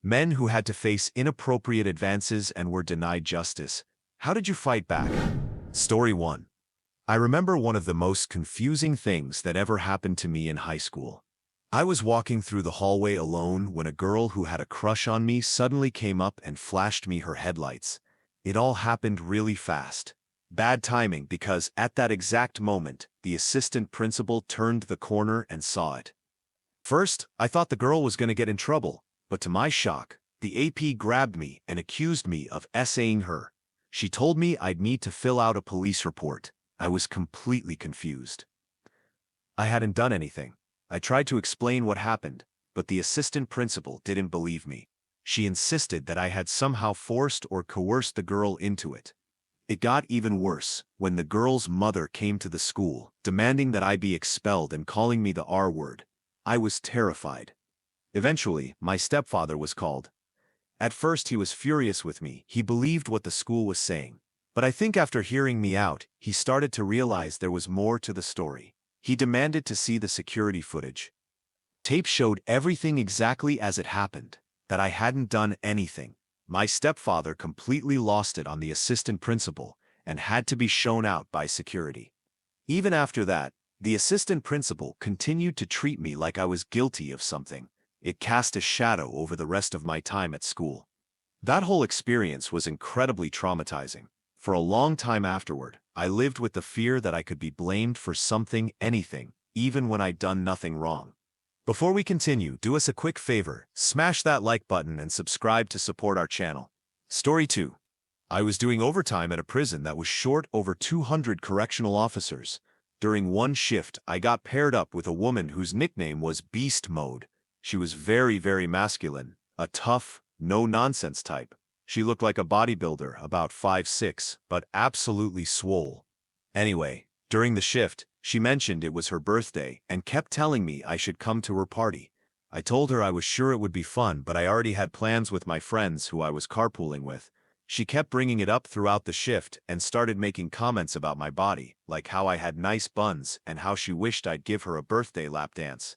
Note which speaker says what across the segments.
Speaker 1: Men who had to face inappropriate advances and were denied justice. How did you fight back? Story 1. I remember one of the most confusing things that ever happened to me in high school. I was walking through the hallway alone when a girl who had a crush on me suddenly came up and flashed me her headlights. It all happened really fast. Bad timing because at that exact moment, the assistant principal turned the corner and saw it. First, I thought the girl was going to get in trouble, but to my shock, the AP grabbed me and accused me of essaying her. She told me I'd need to fill out a police report. I was completely confused. I hadn't done anything. I tried to explain what happened, but the assistant principal didn't believe me. She insisted that I had somehow forced or coerced the girl into it. It got even worse when the girl's mother came to the school, demanding that I be expelled and calling me the R word. I was terrified. Eventually, my stepfather was called. At first he was furious with me. He believed what the school was saying. But I think after hearing me out, he started to realize there was more to the story. He demanded to see the security footage. Tape showed everything exactly as it happened, that I hadn't done anything. My stepfather completely lost it on the assistant principal and had to be shown out by security. Even after that, the assistant principal continued to treat me like I was guilty of something. It cast a shadow over the rest of my time at school. That whole experience was incredibly traumatizing. For a long time afterward, I lived with the fear that I could be blamed for something, anything, even when I'd done nothing wrong. Before we continue, do us a quick favor, smash that like button and subscribe to support our channel. Story 2. I was doing overtime at a prison that was short over 200 correctional officers. During one shift, I got paired up with a woman whose nickname was Beast Mode. She was very masculine, a tough, no-nonsense type. She looked like a bodybuilder, about 5'6", but absolutely swole. Anyway, during the shift, she mentioned it was her birthday and kept telling me I should come to her party. I told her I was sure it would be fun, but I already had plans with my friends who I was carpooling with. She kept bringing it up throughout the shift and started making comments about my body, like how I had nice buns and how she wished I'd give her a birthday lap dance.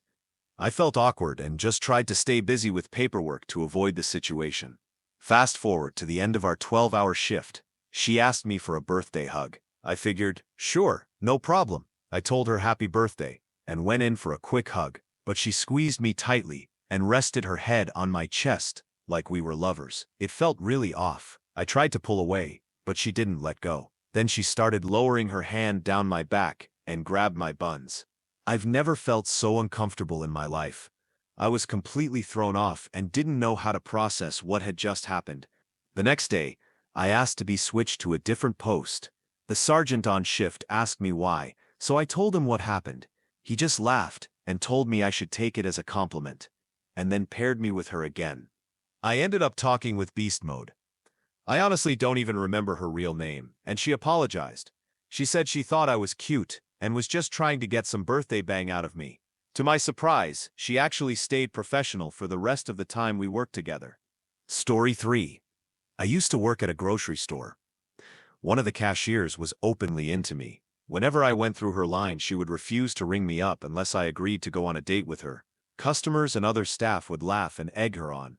Speaker 1: I felt awkward and just tried to stay busy with paperwork to avoid the situation. Fast forward to the end of our 12-hour shift. She asked me for a birthday hug. I figured, sure, no problem. I told her happy birthday and went in for a quick hug, but she squeezed me tightly and rested her head on my chest like we were lovers. It felt really off. I tried to pull away, but she didn't let go. Then she started lowering her hand down my back and grabbed my buns. I've never felt so uncomfortable in my life. I was completely thrown off and didn't know how to process what had just happened. The next day, I asked to be switched to a different post. The sergeant on shift asked me why, so I told him what happened. He just laughed and told me I should take it as a compliment, and then paired me with her again. I ended up talking with Beast Mode. I honestly don't even remember her real name, and she apologized. She said she thought I was cute and was just trying to get some birthday bang out of me. To my surprise, she actually stayed professional for the rest of the time we worked together. Story 3. I used to work at a grocery store. One of the cashiers was openly into me. Whenever I went through her line, she would refuse to ring me up unless I agreed to go on a date with her. Customers and other staff would laugh and egg her on.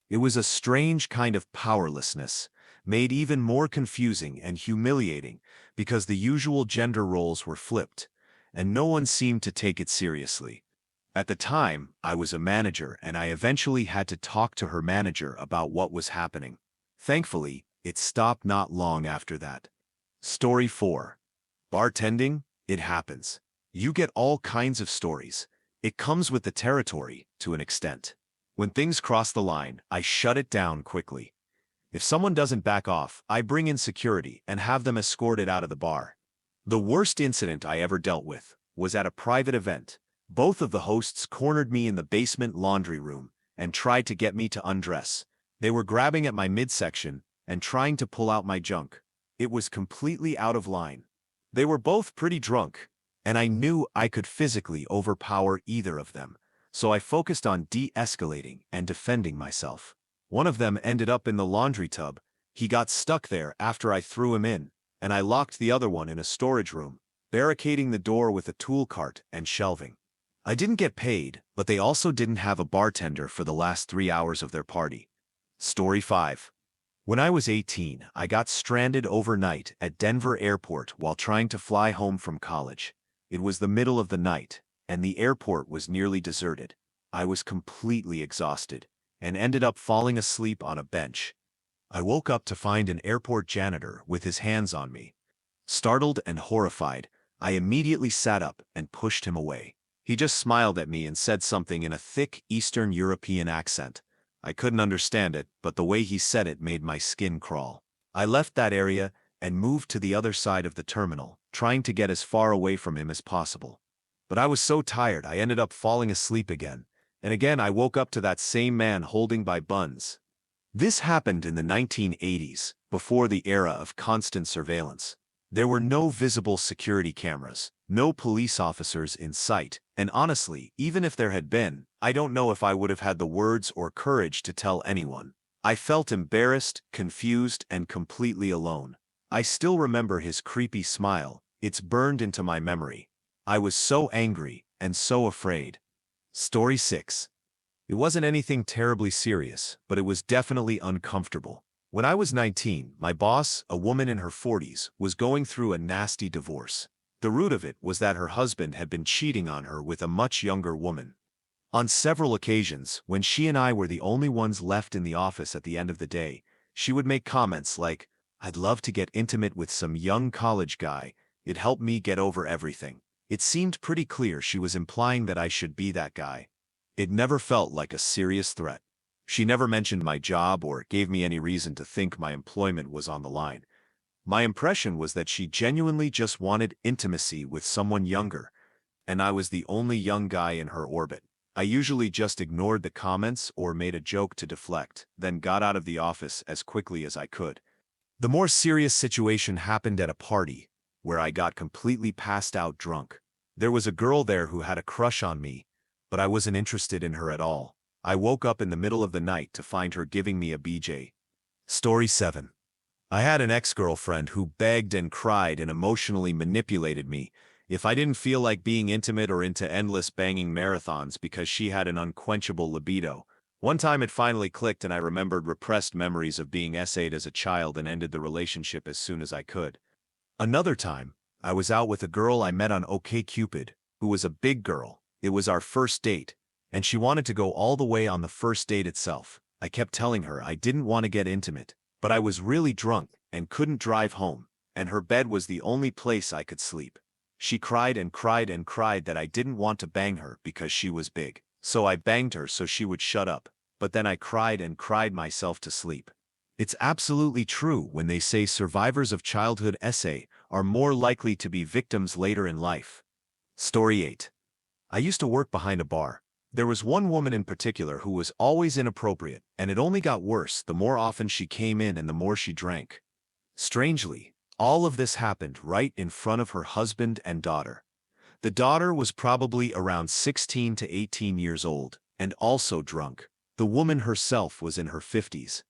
Speaker 1: It was a strange kind of powerlessness, made even more confusing and humiliating because the usual gender roles were flipped, and no one seemed to take it seriously. At the time, I was a manager and I eventually had to talk to her manager about what was happening. Thankfully, it stopped not long after that. Story 4. Bartending, it happens. You get all kinds of stories. It comes with the territory, to an extent. When things cross the line, I shut it down quickly. If someone doesn't back off, I bring in security and have them escorted out of the bar. The worst incident I ever dealt with was at a private event. Both of the hosts cornered me in the basement laundry room and tried to get me to undress. They were grabbing at my midsection and trying to pull out my junk. It was completely out of line. They were both pretty drunk, and I knew I could physically overpower either of them, so I focused on de-escalating and defending myself. One of them ended up in the laundry tub. He got stuck there after I threw him in, and I locked the other one in a storage room, barricading the door with a tool cart and shelving. I didn't get paid, but they also didn't have a bartender for the last 3 hours of their party. Story 5. When I was 18, I got stranded overnight at Denver Airport while trying to fly home from college. It was the middle of the night, and the airport was nearly deserted. I was completely exhausted and ended up falling asleep on a bench. I woke up to find an airport janitor with his hands on me. Startled and horrified, I immediately sat up and pushed him away. He just smiled at me and said something in a thick Eastern European accent. I couldn't understand it, but the way he said it made my skin crawl. I left that area and moved to the other side of the terminal, trying to get as far away from him as possible. But I was so tired I ended up falling asleep again, and again I woke up to that same man holding my buns. This happened in the 1980s, before the era of constant surveillance. There were no visible security cameras, no police officers in sight, and honestly, even if there had been, I don't know if I would have had the words or courage to tell anyone. I felt embarrassed, confused, and completely alone. I still remember his creepy smile. It's burned into my memory. I was so angry and so afraid. Story 6. It wasn't anything terribly serious, but it was definitely uncomfortable. When I was 19, my boss, a woman in her 40s, was going through a nasty divorce. The root of it was that her husband had been cheating on her with a much younger woman. On several occasions, when she and I were the only ones left in the office at the end of the day, she would make comments like, "I'd love to get intimate with some young college guy. It helped me get over everything." It seemed pretty clear she was implying that I should be that guy. It never felt like a serious threat. She never mentioned my job or gave me any reason to think my employment was on the line. My impression was that she genuinely just wanted intimacy with someone younger, and I was the only young guy in her orbit. I usually just ignored the comments or made a joke to deflect, then got out of the office as quickly as I could. The more serious situation happened at a party, where I got completely passed out drunk. There was a girl there who had a crush on me, but I wasn't interested in her at all. I woke up in the middle of the night to find her giving me a BJ. Story 7. I had an ex-girlfriend who begged and cried and emotionally manipulated me if I didn't feel like being intimate or into endless banging marathons because she had an unquenchable libido. One time it finally clicked and I remembered repressed memories of being essayed as a child and ended the relationship as soon as I could. Another time, I was out with a girl I met on OkCupid, who was a big girl. It was our first date, and she wanted to go all the way on the first date itself. I kept telling her I didn't want to get intimate, but I was really drunk and couldn't drive home, and her bed was the only place I could sleep. She cried and cried and cried that I didn't want to bang her because she was big. So I banged her so she would shut up, but then I cried and cried myself to sleep. It's absolutely true when they say survivors of childhood essay are more likely to be victims later in life. Story 8. I used to work behind a bar. There was one woman in particular who was always inappropriate, and it only got worse the more often she came in and the more she drank. Strangely, all of this happened right in front of her husband and daughter. The daughter was probably around 16 to 18 years old, and also drunk. The woman herself was in her 50s.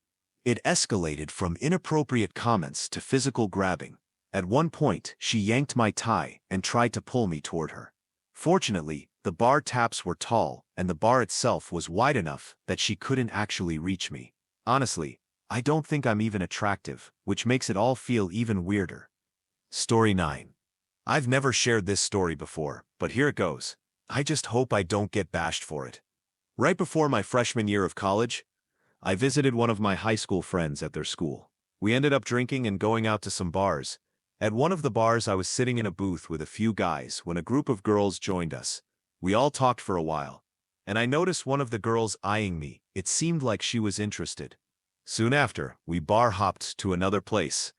Speaker 1: It escalated from inappropriate comments to physical grabbing. At one point, she yanked my tie and tried to pull me toward her. Fortunately, the bar taps were tall, and the bar itself was wide enough that she couldn't actually reach me. Honestly, I don't think I'm even attractive, which makes it all feel even weirder. Story 9. I've never shared this story before, but here it goes. I just hope I don't get bashed for it. Right before my freshman year of college, I visited one of my high school friends at their school. We ended up drinking and going out to some bars. At one of the bars, I was sitting in a booth with a few guys when a group of girls joined us. We all talked for a while, and I noticed one of the girls eyeing me. It seemed like she was interested. Soon after, we bar hopped to another place,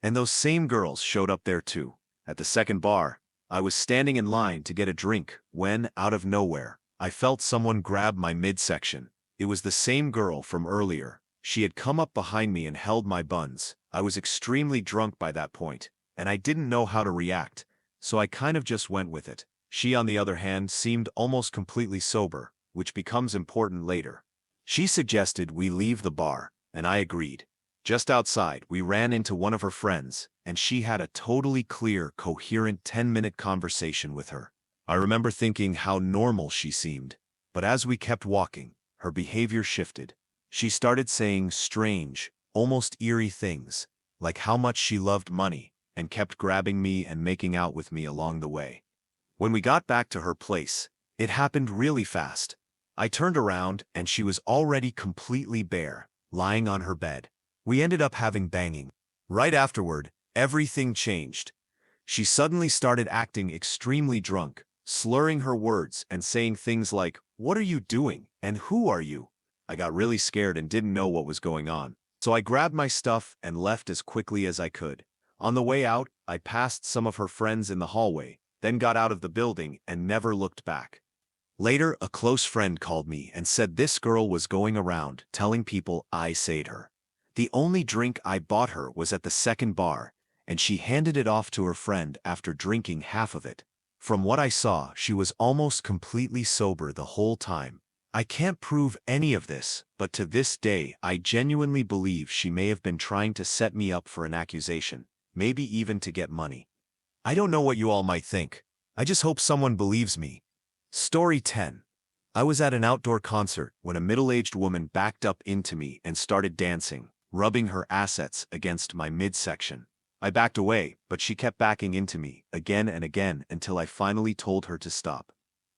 Speaker 1: and those same girls showed up there too. At the second bar, I was standing in line to get a drink when, out of nowhere, I felt someone grab my midsection. It was the same girl from earlier. She had come up behind me and held my buns. I was extremely drunk by that point, and I didn't know how to react, so I kind of just went with it. She, on the other hand, seemed almost completely sober, which becomes important later. She suggested we leave the bar, and I agreed. Just outside, we ran into one of her friends, and she had a totally clear, coherent 10-minute conversation with her. I remember thinking how normal she seemed, but as we kept walking, her behavior shifted. She started saying strange, almost eerie things, like how much she loved money, and kept grabbing me and making out with me along the way. When we got back to her place, it happened really fast. I turned around and she was already completely bare, lying on her bed. We ended up having banging. Right afterward, everything changed. She suddenly started acting extremely drunk, slurring her words and saying things like, "What are you doing? And who are you?" I got really scared and didn't know what was going on. So I grabbed my stuff and left as quickly as I could. On the way out, I passed some of her friends in the hallway, then got out of the building and never looked back. Later, a close friend called me and said this girl was going around telling people I saved her. The only drink I bought her was at the second bar, and she handed it off to her friend after drinking half of it. From what I saw, she was almost completely sober the whole time. I can't prove any of this, but to this day, I genuinely believe she may have been trying to set me up for an accusation, maybe even to get money. I don't know what you all might think. I just hope someone believes me. Story 10. I was at an outdoor concert when a middle-aged woman backed up into me and started dancing, rubbing her assets against my midsection. I backed away, but she kept backing into me again and again until I finally told her to stop.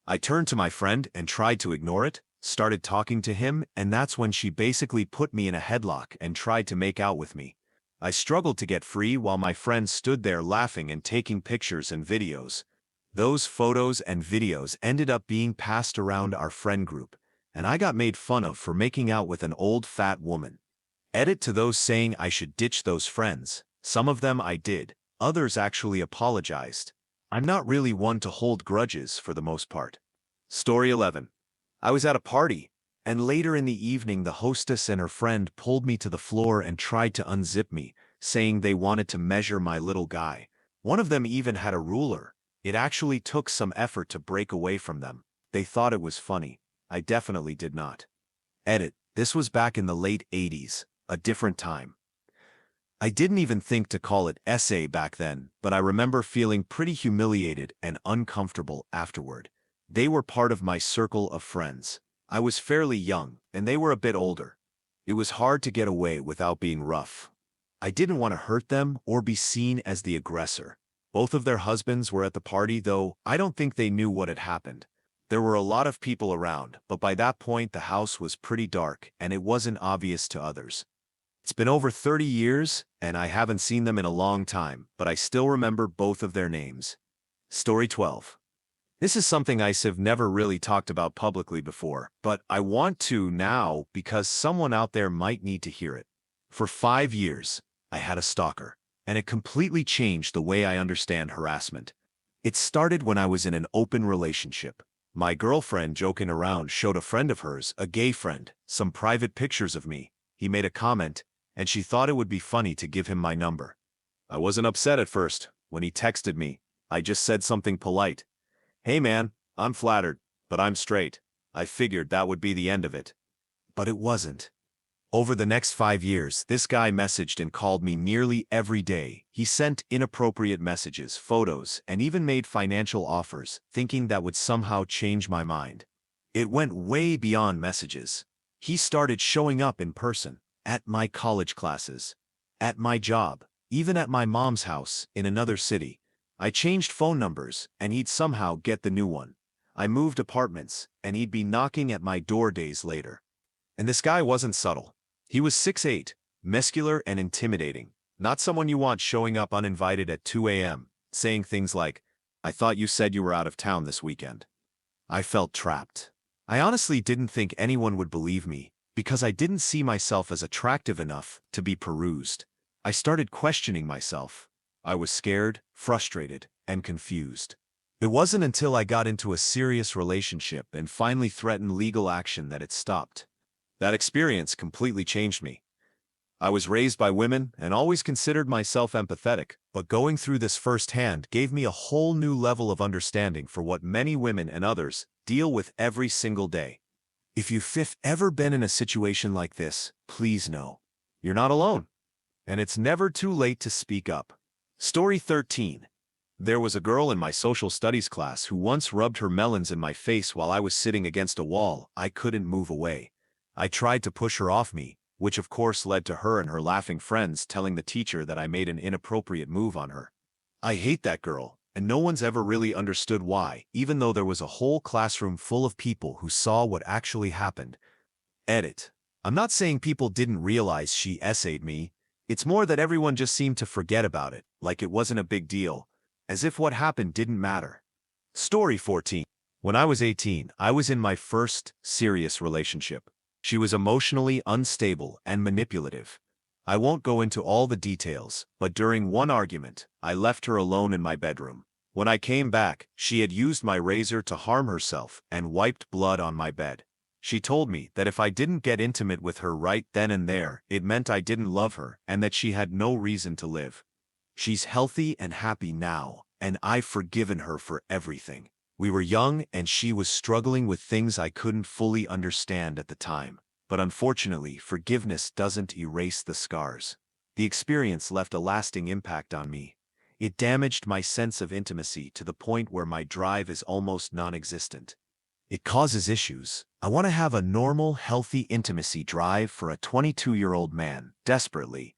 Speaker 1: I turned to my friend and tried to ignore it, started talking to him, and that's when she basically put me in a headlock and tried to make out with me. I struggled to get free while my friend stood there laughing and taking pictures and videos. Those photos and videos ended up being passed around our friend group, and I got made fun of for making out with an old fat woman. Edit to those saying I should ditch those friends. Some of them I did, others actually apologized. I'm not really one to hold grudges for the most part. Story 11. I was at a party, and later in the evening the hostess and her friend pulled me to the floor and tried to unzip me, saying they wanted to measure my little guy. One of them even had a ruler. It actually took some effort to break away from them. They thought it was funny. I definitely did not. Edit. This was back in the late 80s, a different time. I didn't even think to call it essay back then, but I remember feeling pretty humiliated and uncomfortable afterward. They were part of my circle of friends. I was fairly young, and they were a bit older. It was hard to get away without being rough. I didn't want to hurt them or be seen as the aggressor. Both of their husbands were at the party, though I don't think they knew what had happened. There were a lot of people around, but by that point the house was pretty dark and it wasn't obvious to others. It's been over 30 years, and I haven't seen them in a long time, but I still remember both of their names. Story 12. This is something I've never really talked about publicly before, but I want to now because someone out there might need to hear it. For 5 years, I had a stalker, and it completely changed the way I understand harassment. It started when I was in an open relationship. My girlfriend joking around showed a friend of hers, a gay friend, some private pictures of me. He made a comment, and she thought it would be funny to give him my number. I wasn't upset at first. When he texted me, I just said something polite. "Hey man, I'm flattered, but I'm straight." I figured that would be the end of it. But it wasn't. Over the next 5 years, this guy messaged and called me nearly every day. He sent inappropriate messages, photos, and even made financial offers, thinking that would somehow change my mind. It went way beyond messages. He started showing up in person, at my college classes, at my job, even at my mom's house in another city. I changed phone numbers, and he'd somehow get the new one. I moved apartments, and he'd be knocking at my door days later. And this guy wasn't subtle. He was 6'8", muscular and intimidating. Not someone you want showing up uninvited at 2 a.m., saying things like, "I thought you said you were out of town this weekend." I felt trapped. I honestly didn't think anyone would believe me, because I didn't see myself as attractive enough to be perused. I started questioning myself. I was scared, frustrated, and confused. It wasn't until I got into a serious relationship and finally threatened legal action that it stopped. That experience completely changed me. I was raised by women and always considered myself empathetic, but going through this firsthand gave me a whole new level of understanding for what many women and others deal with every single day. If you've ever been in a situation like this, please know you're not alone, and it's never too late to speak up. Story 13. There was a girl in my social studies class who once rubbed her melons in my face while I was sitting against a wall. I couldn't move away. I tried to push her off me, which of course led to her and her laughing friends telling the teacher that I made an inappropriate move on her. I hate that girl, and no one's ever really understood why, even though there was a whole classroom full of people who saw what actually happened. Edit. I'm not saying people didn't realize she essayed me. It's more that everyone just seemed to forget about it, like it wasn't a big deal, as if what happened didn't matter. Story 14. When I was 18, I was in my first serious relationship. She was emotionally unstable and manipulative. I won't go into all the details, but during one argument, I left her alone in my bedroom. When I came back, she had used my razor to harm herself and wiped blood on my bed. She told me that if I didn't get intimate with her right then and there, it meant I didn't love her and that she had no reason to live. She's healthy and happy now, and I've forgiven her for everything. We were young and she was struggling with things I couldn't fully understand at the time. But unfortunately, forgiveness doesn't erase the scars. The experience left a lasting impact on me. It damaged my sense of intimacy to the point where my drive is almost non-existent. It causes issues. I want to have a normal, healthy intimacy drive for a 22-year-old man, desperately.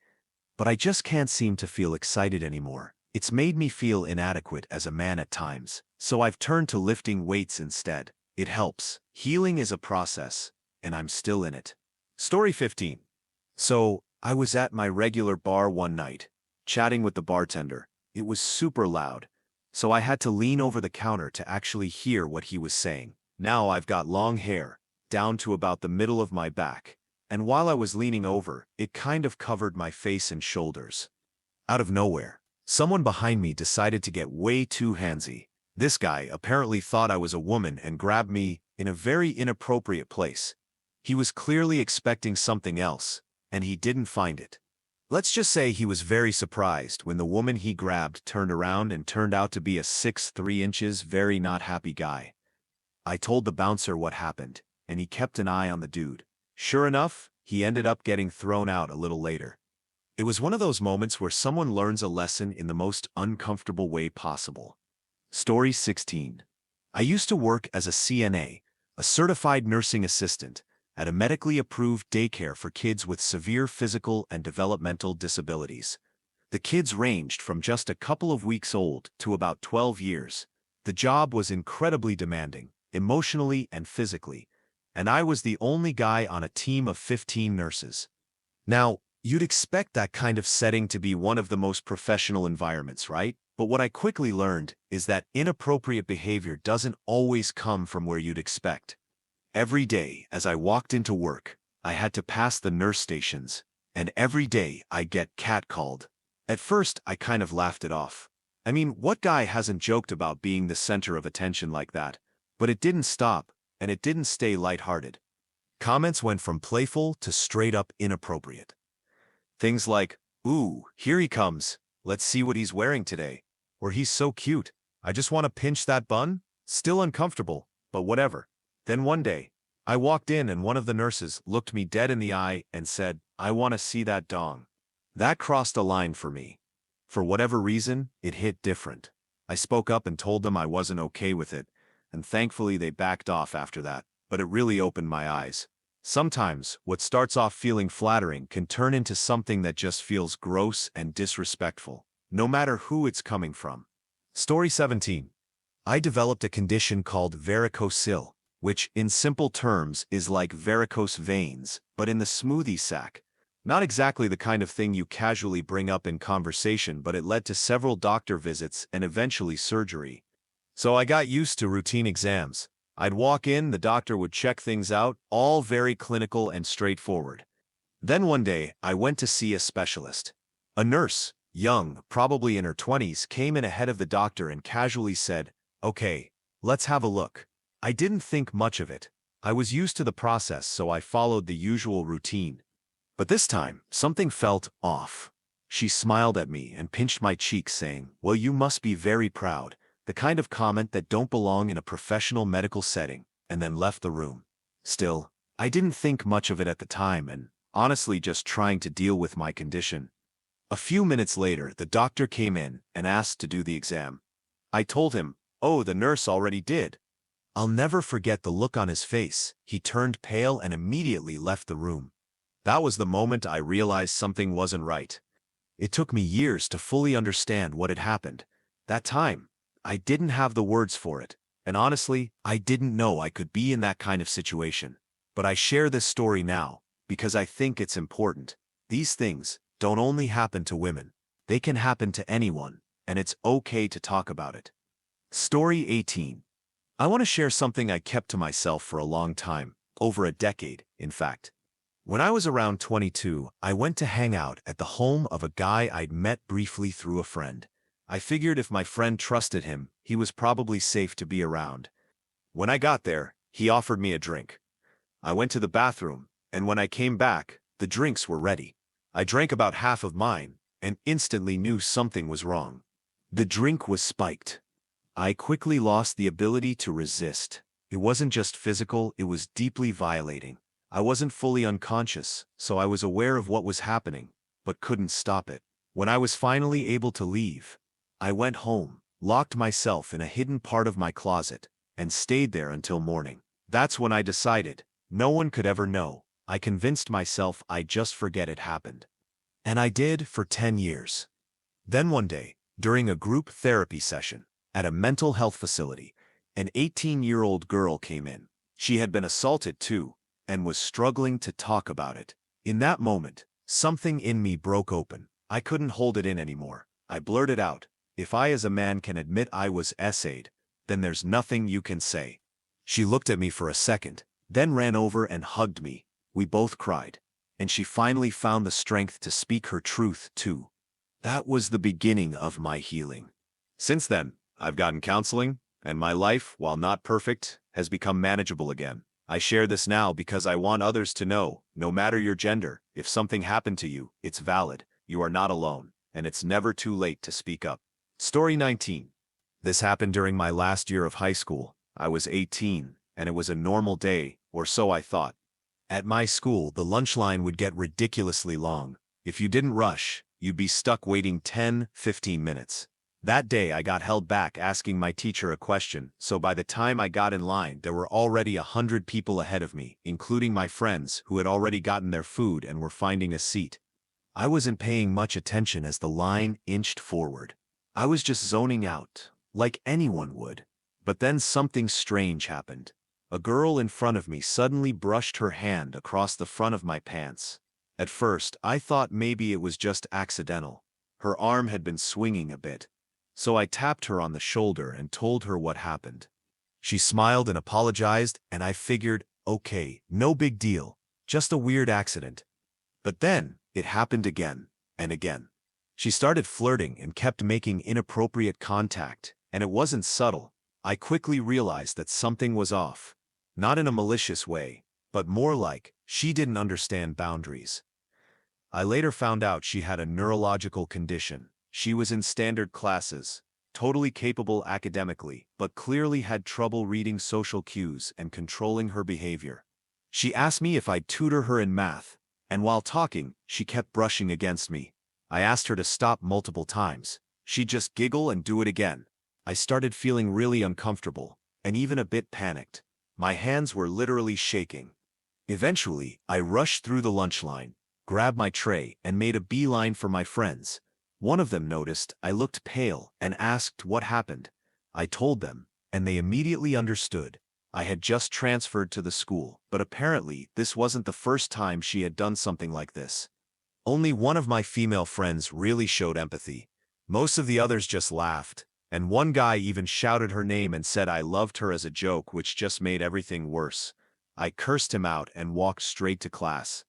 Speaker 1: But I just can't seem to feel excited anymore. It's made me feel inadequate as a man at times, so I've turned to lifting weights instead. It helps. Healing is a process, and I'm still in it. Story 15. So, I was at my regular bar one night, chatting with the bartender. It was super loud, so I had to lean over the counter to actually hear what he was saying. Now I've got long hair, down to about the middle of my back, and while I was leaning over, it kind of covered my face and shoulders. Out of nowhere, someone behind me decided to get way too handsy. This guy apparently thought I was a woman and grabbed me in a very inappropriate place. He was clearly expecting something else, and he didn't find it. Let's just say he was very surprised when the woman he grabbed turned around and turned out to be a 6'3" very not happy guy. I told the bouncer what happened, and he kept an eye on the dude. Sure enough, he ended up getting thrown out a little later. It was one of those moments where someone learns a lesson in the most uncomfortable way possible. Story 16. I used to work as a CNA, a certified nursing assistant, at a medically approved daycare for kids with severe physical and developmental disabilities. The kids ranged from just a couple of weeks old to about 12 years. The job was incredibly demanding, emotionally and physically, and I was the only guy on a team of 15 nurses. Now, you'd expect that kind of setting to be one of the most professional environments, right? But what I quickly learned is that inappropriate behavior doesn't always come from where you'd expect. Every day, as I walked into work, I had to pass the nurse stations, and every day I get catcalled. At first, I kind of laughed it off. I mean, what guy hasn't joked about being the center of attention like that? But it didn't stop, and it didn't stay lighthearted. Comments went from playful to straight-up inappropriate. Things like, "Ooh, here he comes. Let's see what he's wearing today." Or "He's so cute. I just want to pinch that bun." Still uncomfortable, but whatever. Then one day, I walked in and one of the nurses looked me dead in the eye and said, "I want to see that dong." That crossed a line for me. For whatever reason, it hit different. I spoke up and told them I wasn't okay with it, and thankfully they backed off after that, but it really opened my eyes. Sometimes, what starts off feeling flattering can turn into something that just feels gross and disrespectful, no matter who it's coming from. Story 17. I developed a condition called varicocele, which, in simple terms, is like varicose veins, but in the smoothie sack. Not exactly the kind of thing you casually bring up in conversation, but it led to several doctor visits and eventually surgery. So I got used to routine exams. I'd walk in, the doctor would check things out, all very clinical and straightforward. Then one day, I went to see a specialist. A nurse, young, probably in her 20s, came in ahead of the doctor and casually said, "Okay, let's have a look." I didn't think much of it. I was used to the process, so I followed the usual routine. But this time, something felt off. She smiled at me and pinched my cheek, saying, "Well, you must be very proud," the kind of comment that don't belong in a professional medical setting, and then left the room. Still, I didn't think much of it at the time and, honestly, just trying to deal with my condition. A few minutes later, the doctor came in and asked to do the exam. I told him, "Oh, the nurse already did." I'll never forget the look on his face. He turned pale and immediately left the room. That was the moment I realized something wasn't right. It took me years to fully understand what had happened. That time, I didn't have the words for it. And honestly, I didn't know I could be in that kind of situation. But I share this story now because I think it's important. These things don't only happen to women. They can happen to anyone, and it's okay to talk about it. Story 18. I want to share something I kept to myself for a long time, over a decade, in fact. When I was around 22, I went to hang out at the home of a guy I'd met briefly through a friend. I figured if my friend trusted him, he was probably safe to be around. When I got there, he offered me a drink. I went to the bathroom, and when I came back, the drinks were ready. I drank about half of mine, and instantly knew something was wrong. The drink was spiked. I quickly lost the ability to resist. It wasn't just physical, it was deeply violating. I wasn't fully unconscious, so I was aware of what was happening, but couldn't stop it. When I was finally able to leave, I went home, locked myself in a hidden part of my closet, and stayed there until morning. That's when I decided, no one could ever know. I convinced myself I'd just forget it happened. And I did for 10 years. Then one day, during a group therapy session at a mental health facility, an 18-year-old girl came in. She had been assaulted too, and was struggling to talk about it. In that moment, something in me broke open. I couldn't hold it in anymore. I blurted out, "If I as a man can admit I was SA'd, then there's nothing you can say." She looked at me for a second, then ran over and hugged me. We both cried, and she finally found the strength to speak her truth too. That was the beginning of my healing. Since then, I've gotten counseling, and my life, while not perfect, has become manageable again. I share this now because I want others to know, no matter your gender, if something happened to you, it's valid, you are not alone, and it's never too late to speak up. Story 19. This happened during my last year of high school. I was 18, and it was a normal day, or so I thought. At my school, the lunch line would get ridiculously long. If you didn't rush, you'd be stuck waiting 10-15 minutes. That day I got held back asking my teacher a question, so by the time I got in line there were already 100 people ahead of me, including my friends who had already gotten their food and were finding a seat. I wasn't paying much attention as the line inched forward. I was just zoning out, like anyone would. But then something strange happened. A girl in front of me suddenly brushed her hand across the front of my pants. At first, I thought maybe it was just accidental. Her arm had been swinging a bit. So I tapped her on the shoulder and told her what happened. She smiled and apologized, and I figured, okay, no big deal, just a weird accident. But then, it happened again, and again. She started flirting and kept making inappropriate contact, and it wasn't subtle. I quickly realized that something was off. Not in a malicious way, but more like, she didn't understand boundaries. I later found out she had a neurological condition. She was in standard classes, totally capable academically, but clearly had trouble reading social cues and controlling her behavior. She asked me if I'd tutor her in math, and while talking, she kept brushing against me. I asked her to stop multiple times. She'd just giggle and do it again. I started feeling really uncomfortable, and even a bit panicked. My hands were literally shaking. Eventually, I rushed through the lunch line, grabbed my tray, and made a beeline for my friends. One of them noticed I looked pale and asked what happened. I told them, and they immediately understood. I had just transferred to the school, but apparently this wasn't the first time she had done something like this. Only one of my female friends really showed empathy. Most of the others just laughed, and one guy even shouted her name and said I loved her as a joke, which just made everything worse. I cursed him out and walked straight to class.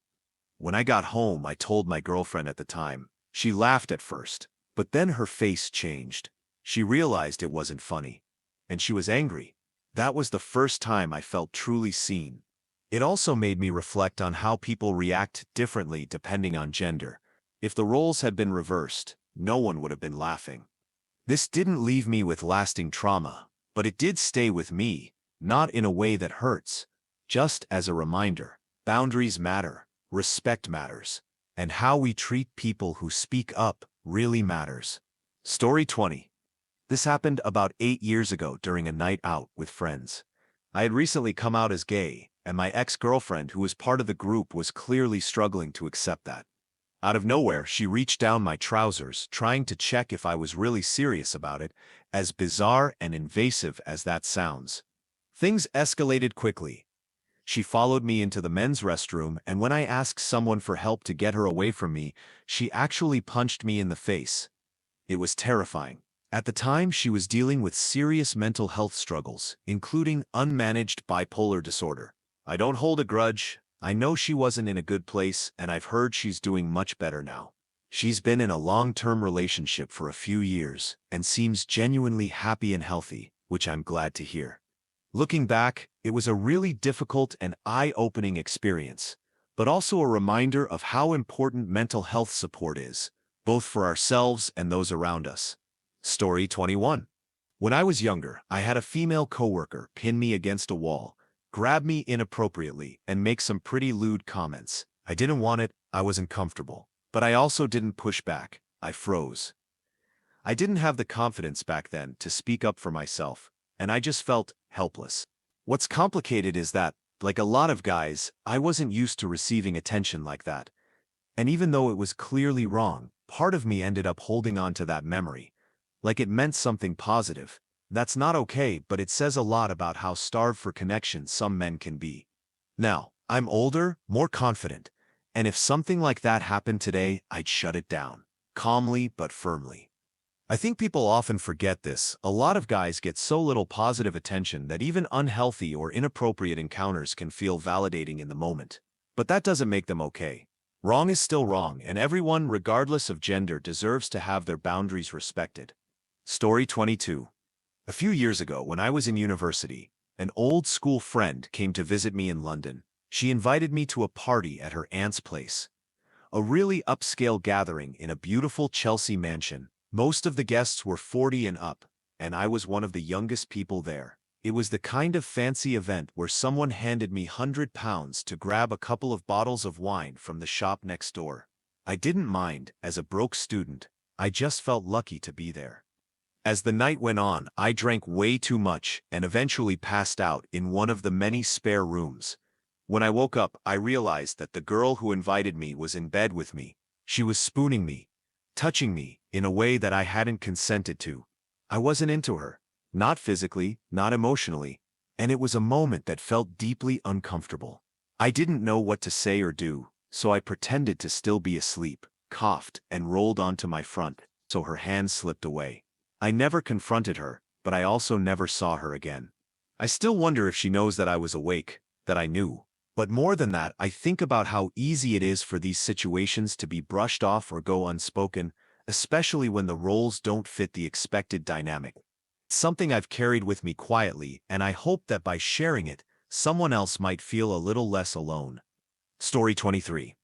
Speaker 1: When I got home, I told my girlfriend at the time. She laughed at first, but then her face changed. She realized it wasn't funny, and she was angry. That was the first time I felt truly seen. It also made me reflect on how people react differently depending on gender. If the roles had been reversed, no one would have been laughing. This didn't leave me with lasting trauma, but it did stay with me, not in a way that hurts, just as a reminder. Boundaries matter, respect matters, and how we treat people who speak up really matters. Story 20. This happened about 8 years ago during a night out with friends. I had recently come out as gay, and my ex-girlfriend, who was part of the group, was clearly struggling to accept that. Out of nowhere, she reached down my trousers, trying to check if I was really serious about it, as bizarre and invasive as that sounds. Things escalated quickly. She followed me into the men's restroom, and when I asked someone for help to get her away from me, she actually punched me in the face. It was terrifying. At the time, she was dealing with serious mental health struggles, including unmanaged bipolar disorder. I don't hold a grudge. I know she wasn't in a good place, and I've heard she's doing much better now. She's been in a long-term relationship for a few years and seems genuinely happy and healthy, which I'm glad to hear. Looking back, it was a really difficult and eye-opening experience, but also a reminder of how important mental health support is, both for ourselves and those around us. Story 21. When I was younger, I had a female coworker pin me against a wall, grab me inappropriately, and make some pretty lewd comments. I didn't want it, I wasn't comfortable. But I also didn't push back, I froze. I didn't have the confidence back then to speak up for myself, and I just felt helpless. What's complicated is that, like a lot of guys, I wasn't used to receiving attention like that. And even though it was clearly wrong, part of me ended up holding on to that memory. Like it meant something positive. That's not okay, but it says a lot about how starved for connection some men can be. Now, I'm older, more confident, and if something like that happened today, I'd shut it down. Calmly but firmly. I think people often forget this. A lot of guys get so little positive attention that even unhealthy or inappropriate encounters can feel validating in the moment. But that doesn't make them okay. Wrong is still wrong, and everyone, regardless of gender, deserves to have their boundaries respected. Story 22. A few years ago, when I was in university, an old school friend came to visit me in London. She invited me to a party at her aunt's place. A really upscale gathering in a beautiful Chelsea mansion. Most of the guests were 40 and up, and I was one of the youngest people there. It was the kind of fancy event where someone handed me £100 to grab a couple of bottles of wine from the shop next door. I didn't mind, as a broke student. I just felt lucky to be there. As the night went on, I drank way too much and eventually passed out in one of the many spare rooms. When I woke up, I realized that the girl who invited me was in bed with me. She was spooning me, touching me, in a way that I hadn't consented to. I wasn't into her. Not physically, not emotionally. And it was a moment that felt deeply uncomfortable. I didn't know what to say or do, so I pretended to still be asleep, coughed, and rolled onto my front, so her hand slipped away. I never confronted her, but I also never saw her again. I still wonder if she knows that I was awake, that I knew. But more than that, I think about how easy it is for these situations to be brushed off or go unspoken, especially when the roles don't fit the expected dynamic. It's something I've carried with me quietly, and I hope that by sharing it, someone else might feel a little less alone. Story 23.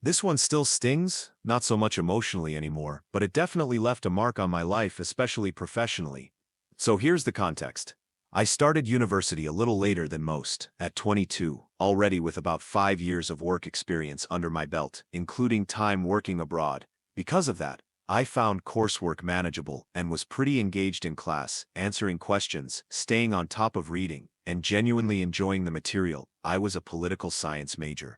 Speaker 1: This one still stings, not so much emotionally anymore, but it definitely left a mark on my life, especially professionally. So here's the context. I started university a little later than most, at 22, already with about 5 years of work experience under my belt, including time working abroad. Because of that, I found coursework manageable and was pretty engaged in class, answering questions, staying on top of reading, and genuinely enjoying the material. I was a political science major.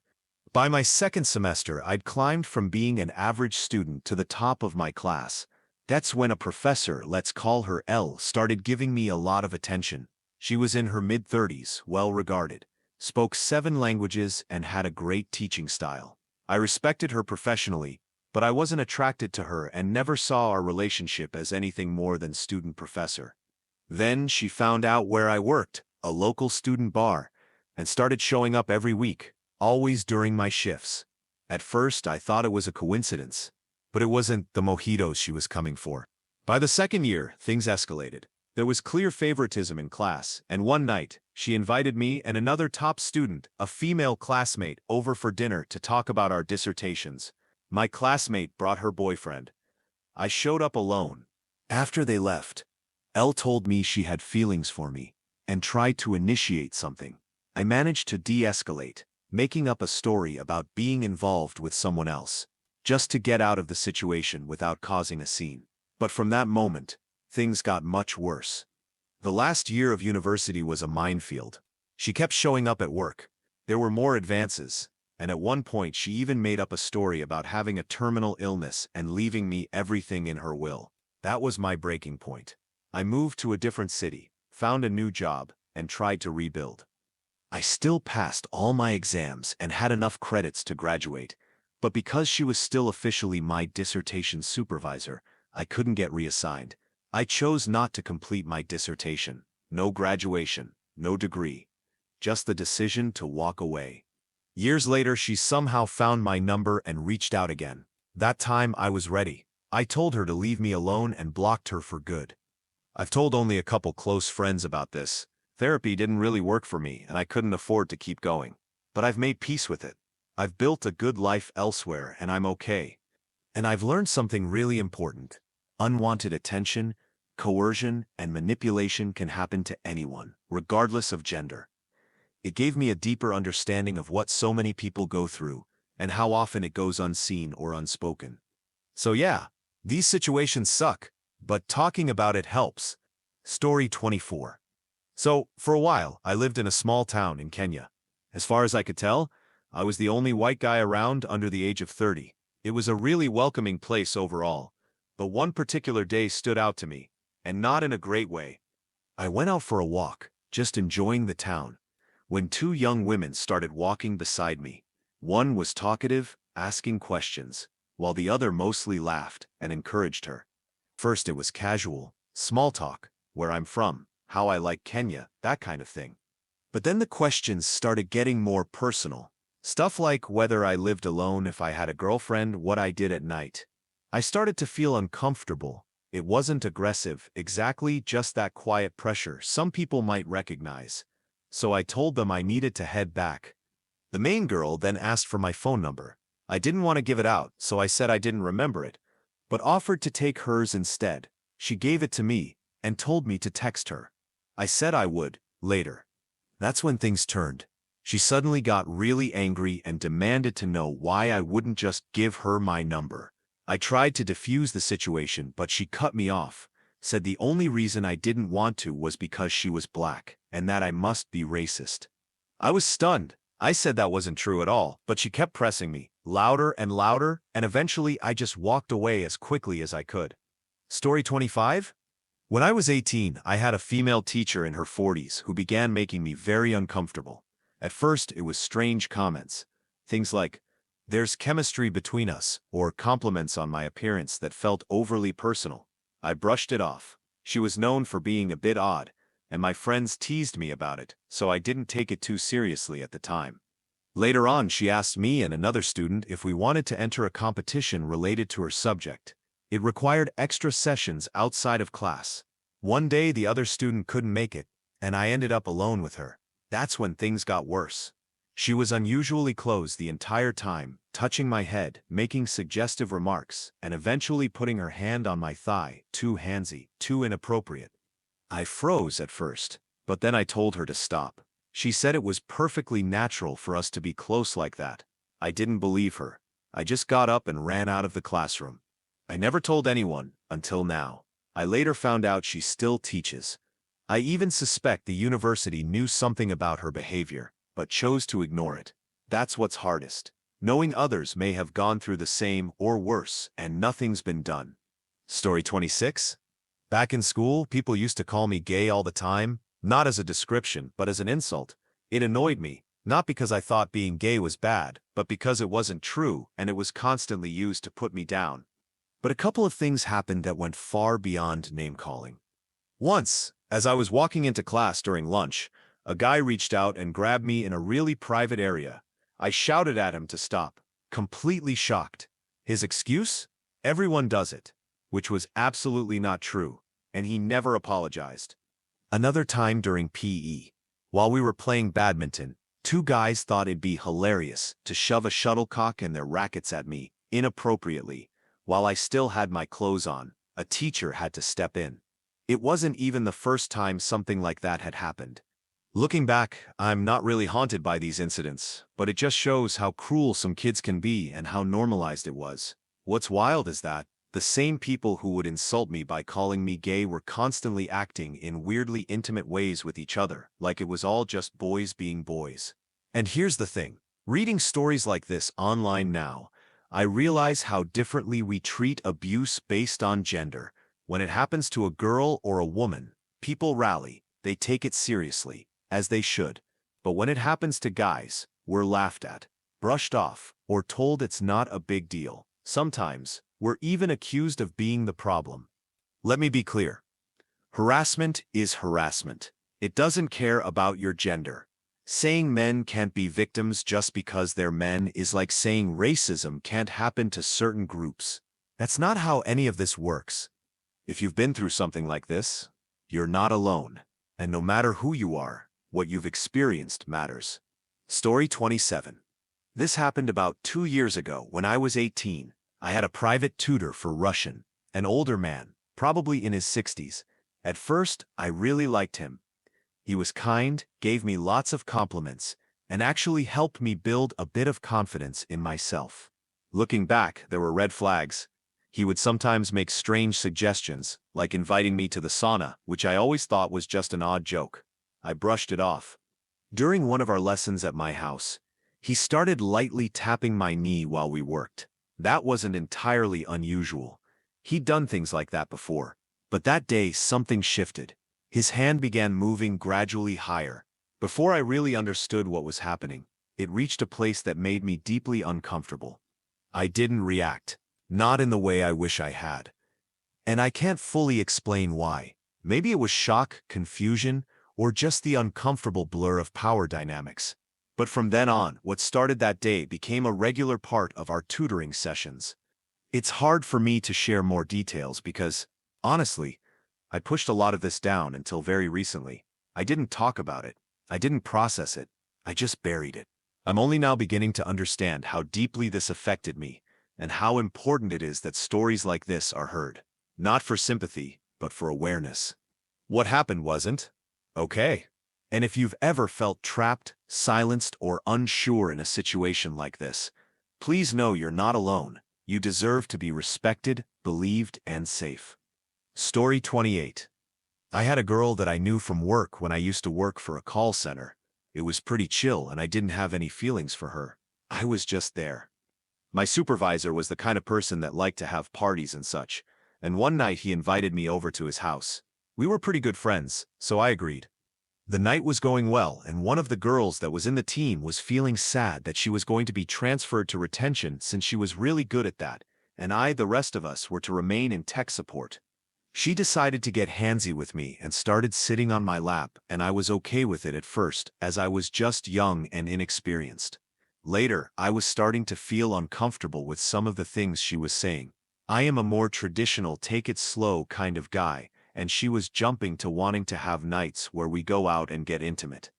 Speaker 1: By my second semester, I'd climbed from being an average student to the top of my class. That's when a professor, let's call her L, started giving me a lot of attention. She was in her mid-30s, well-regarded, spoke 7 languages, and had a great teaching style. I respected her professionally, but I wasn't attracted to her and never saw our relationship as anything more than student-professor. Then she found out where I worked, a local student bar, and started showing up every week, always during my shifts. At first, I thought it was a coincidence, but it wasn't the mojitos she was coming for. By the second year, things escalated. There was clear favoritism in class, and one night, she invited me and another top student, a female classmate, over for dinner to talk about our dissertations. My classmate brought her boyfriend. I showed up alone. After they left, Elle told me she had feelings for me and tried to initiate something. I managed to de-escalate, making up a story about being involved with someone else, just to get out of the situation without causing a scene. But from that moment, things got much worse. The last year of university was a minefield. She kept showing up at work. There were more advances, and at one point she even made up a story about having a terminal illness and leaving me everything in her will. That was my breaking point. I moved to a different city, found a new job, and tried to rebuild. I still passed all my exams and had enough credits to graduate, but because she was still officially my dissertation supervisor, I couldn't get reassigned. I chose not to complete my dissertation. No graduation, no degree. Just the decision to walk away. Years later, she somehow found my number and reached out again. That time, I was ready. I told her to leave me alone and blocked her for good. I've told only a couple close friends about this. Therapy didn't really work for me, and I couldn't afford to keep going. But I've made peace with it. I've built a good life elsewhere, and I'm okay. And I've learned something really important. Unwanted attention, coercion, and manipulation can happen to anyone, regardless of gender. It gave me a deeper understanding of what so many people go through, and how often it goes unseen or unspoken. So yeah, these situations suck, but talking about it helps. Story 24. So, for a while, I lived in a small town in Kenya. As far as I could tell, I was the only white guy around under the age of 30. It was a really welcoming place overall, but one particular day stood out to me, and not in a great way. I went out for a walk, just enjoying the town, when two young women started walking beside me. One was talkative, asking questions, while the other mostly laughed and encouraged her. First it was casual, small talk, where I'm from, how I like Kenya, that kind of thing. But then the questions started getting more personal. Stuff like whether I lived alone, if I had a girlfriend, what I did at night. I started to feel uncomfortable. It wasn't aggressive, exactly, just that quiet pressure some people might recognize. So I told them I needed to head back. The main girl then asked for my phone number. I didn't want to give it out, so I said I didn't remember it, but offered to take hers instead. She gave it to me and told me to text her. I said I would, later. That's when things turned. She suddenly got really angry and demanded to know why I wouldn't just give her my number. I tried to defuse the situation, but she cut me off, said the only reason I didn't want to was because she was black, and that I must be racist. I was stunned. I said that wasn't true at all, but she kept pressing me, louder, and eventually I just walked away as quickly as I could. Story 25? When I was 18, I had a female teacher in her 40s who began making me very uncomfortable. At first, it was strange comments. Things like, "There's chemistry between us," or compliments on my appearance that felt overly personal. I brushed it off. She was known for being a bit odd, and my friends teased me about it, so I didn't take it too seriously at the time. Later on, she asked me and another student if we wanted to enter a competition related to her subject. It required extra sessions outside of class. One day, the other student couldn't make it, and I ended up alone with her. That's when things got worse. She was unusually close the entire time, touching my head, making suggestive remarks, and eventually putting her hand on my thigh, too handsy, too inappropriate. I froze at first, but then I told her to stop. She said it was perfectly natural for us to be close like that. I didn't believe her. I just got up and ran out of the classroom. I never told anyone, until now. I later found out she still teaches. I even suspect the university knew something about her behavior, but chose to ignore it. That's what's hardest. Knowing others may have gone through the same or worse, and nothing's been done. Story 26? Back in school, people used to call me gay all the time, not as a description, but as an insult. It annoyed me, not because I thought being gay was bad, but because it wasn't true and it was constantly used to put me down. But a couple of things happened that went far beyond name-calling. Once, as I was walking into class during lunch, a guy reached out and grabbed me in a really private area. I shouted at him to stop, completely shocked. His excuse? Everyone does it, which was absolutely not true, and he never apologized. Another time during PE, while we were playing badminton, two guys thought it'd be hilarious to shove a shuttlecock and their rackets at me, inappropriately. While I still had my clothes on, a teacher had to step in. It wasn't even the first time something like that had happened. Looking back, I'm not really haunted by these incidents, but it just shows how cruel some kids can be and how normalized it was. What's wild is that, The same people who would insult me by calling me gay were constantly acting in weirdly intimate ways with each other, like it was all just boys being boys. And here's the thing. Reading stories like this online now, I realize how differently we treat abuse based on gender. When it happens to a girl or a woman, people rally, they take it seriously, as they should. But when it happens to guys, we're laughed at, brushed off, or told it's not a big deal. Sometimes, we're even accused of being the problem. Let me be clear. Harassment is harassment. It doesn't care about your gender. Saying men can't be victims just because they're men is like saying racism can't happen to certain groups. That's not how any of this works. If you've been through something like this, you're not alone. And no matter who you are, what you've experienced matters. Story 27. This happened about 2 years ago when I was 18. I had a private tutor for Russian, an older man, probably in his 60s. At first, I really liked him. He was kind, gave me lots of compliments, and actually helped me build a bit of confidence in myself. Looking back, there were red flags. He would sometimes make strange suggestions, like inviting me to the sauna, which I always thought was just an odd joke. I brushed it off. During one of our lessons at my house, he started lightly tapping my knee while we worked. That wasn't entirely unusual. He'd done things like that before. But that day, something shifted. His hand began moving gradually higher. Before I really understood what was happening, it reached a place that made me deeply uncomfortable. I didn't react, not in the way I wish I had. And I can't fully explain why. Maybe it was shock, confusion, or just the uncomfortable blur of power dynamics. But from then on, what started that day became a regular part of our tutoring sessions. It's hard for me to share more details because, honestly, I pushed a lot of this down until very recently. I didn't talk about it. I didn't process it. I just buried it. I'm only now beginning to understand how deeply this affected me and how important it is that stories like this are heard. Not for sympathy, but for awareness. What happened wasn't okay. And if you've ever felt trapped, silenced, or unsure in a situation like this, please know you're not alone. You deserve to be respected, believed, and safe. Story 28. I had a girl that I knew from work when I used to work for a call center. It was pretty chill and I didn't have any feelings for her. I was just there. My supervisor was the kind of person that liked to have parties and such, and one night he invited me over to his house. We were pretty good friends, so I agreed. The night was going well, and one of the girls that was in the team was feeling sad that she was going to be transferred to retention since she was really good at that, and the rest of us, were to remain in tech support. She decided to get handsy with me and started sitting on my lap, and I was okay with it at first, as I was just young and inexperienced. Later, I was starting to feel uncomfortable with some of the things she was saying. I am a more traditional take it slow kind of guy, and she was jumping to wanting to have nights where we go out and get intimate.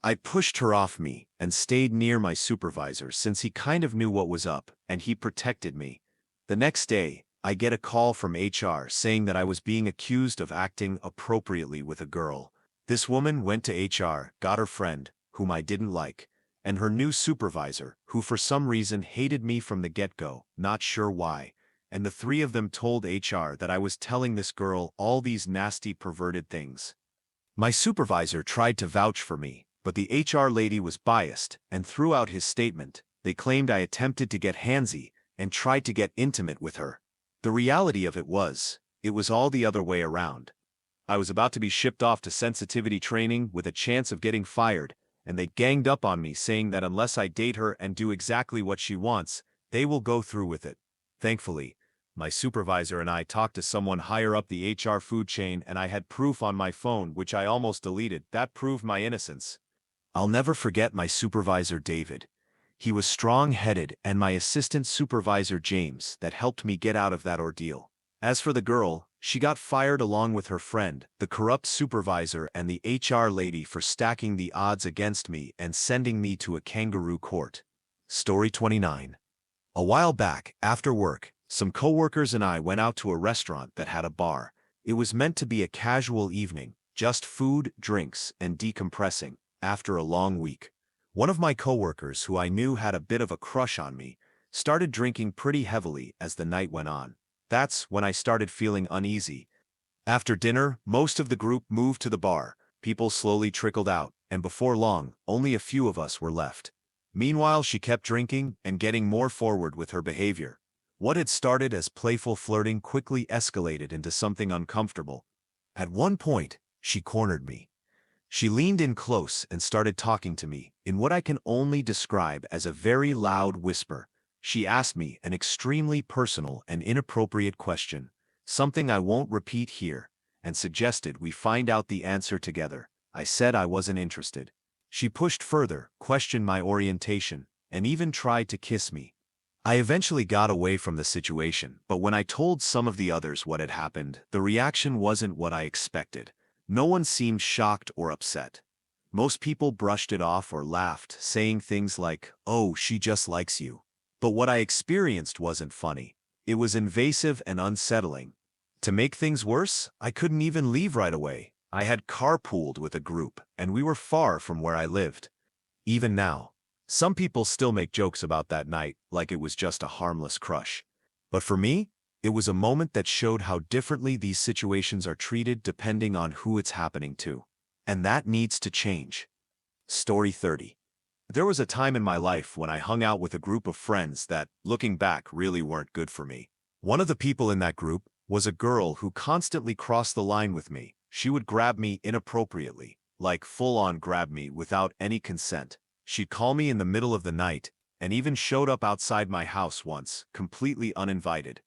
Speaker 1: I pushed her off me and stayed near my supervisor since he kind of knew what was up, and he protected me. The next day, I get a call from HR saying that I was being accused of acting appropriately with a girl. This woman went to HR, got her friend, whom I didn't like, and her new supervisor, who for some reason hated me from the get-go, not sure why, and the three of them told HR that I was telling this girl all these nasty perverted things. My supervisor tried to vouch for me, but the HR lady was biased, and throughout his statement, they claimed I attempted to get handsy and tried to get intimate with her. The reality of it was all the other way around. I was about to be shipped off to sensitivity training with a chance of getting fired, and they ganged up on me saying that unless I date her and do exactly what she wants, they will go through with it. Thankfully, my supervisor and I talked to someone higher up the HR food chain, and I had proof on my phone which I almost deleted that proved my innocence. I'll never forget my supervisor David. He was strong-headed, and my assistant supervisor James that helped me get out of that ordeal. As for the girl, she got fired along with her friend, the corrupt supervisor, and the HR lady for stacking the odds against me and sending me to a kangaroo court. Story 29. A while back, after work, some coworkers and I went out to a restaurant that had a bar. It was meant to be a casual evening, just food, drinks, and decompressing after a long week. One of my coworkers, who I knew had a bit of a crush on me, started drinking pretty heavily as the night went on. That's when I started feeling uneasy. After dinner, most of the group moved to the bar. People slowly trickled out, and before long, only a few of us were left. Meanwhile, she kept drinking and getting more forward with her behavior. What had started as playful flirting quickly escalated into something uncomfortable. At one point, she cornered me. She leaned in close and started talking to me in what I can only describe as a very loud whisper. She asked me an extremely personal and inappropriate question, something I won't repeat here, and suggested we find out the answer together. I said I wasn't interested. She pushed further, questioned my orientation, and even tried to kiss me. I eventually got away from the situation, but when I told some of the others what had happened, the reaction wasn't what I expected. No one seemed shocked or upset. Most people brushed it off or laughed, saying things like, "Oh, she just likes you." But what I experienced wasn't funny. It was invasive and unsettling. To make things worse, I couldn't even leave right away. I had carpooled with a group, and we were far from where I lived. Even now, some people still make jokes about that night like it was just a harmless crush. But for me, it was a moment that showed how differently these situations are treated depending on who it's happening to. And that needs to change. Story 30. There was a time in my life when I hung out with a group of friends that, looking back, really weren't good for me. One of the people in that group was a girl who constantly crossed the line with me. She would grab me inappropriately, like full-on grab me without any consent. She'd call me in the middle of the night, and even showed up outside my house once, completely uninvited.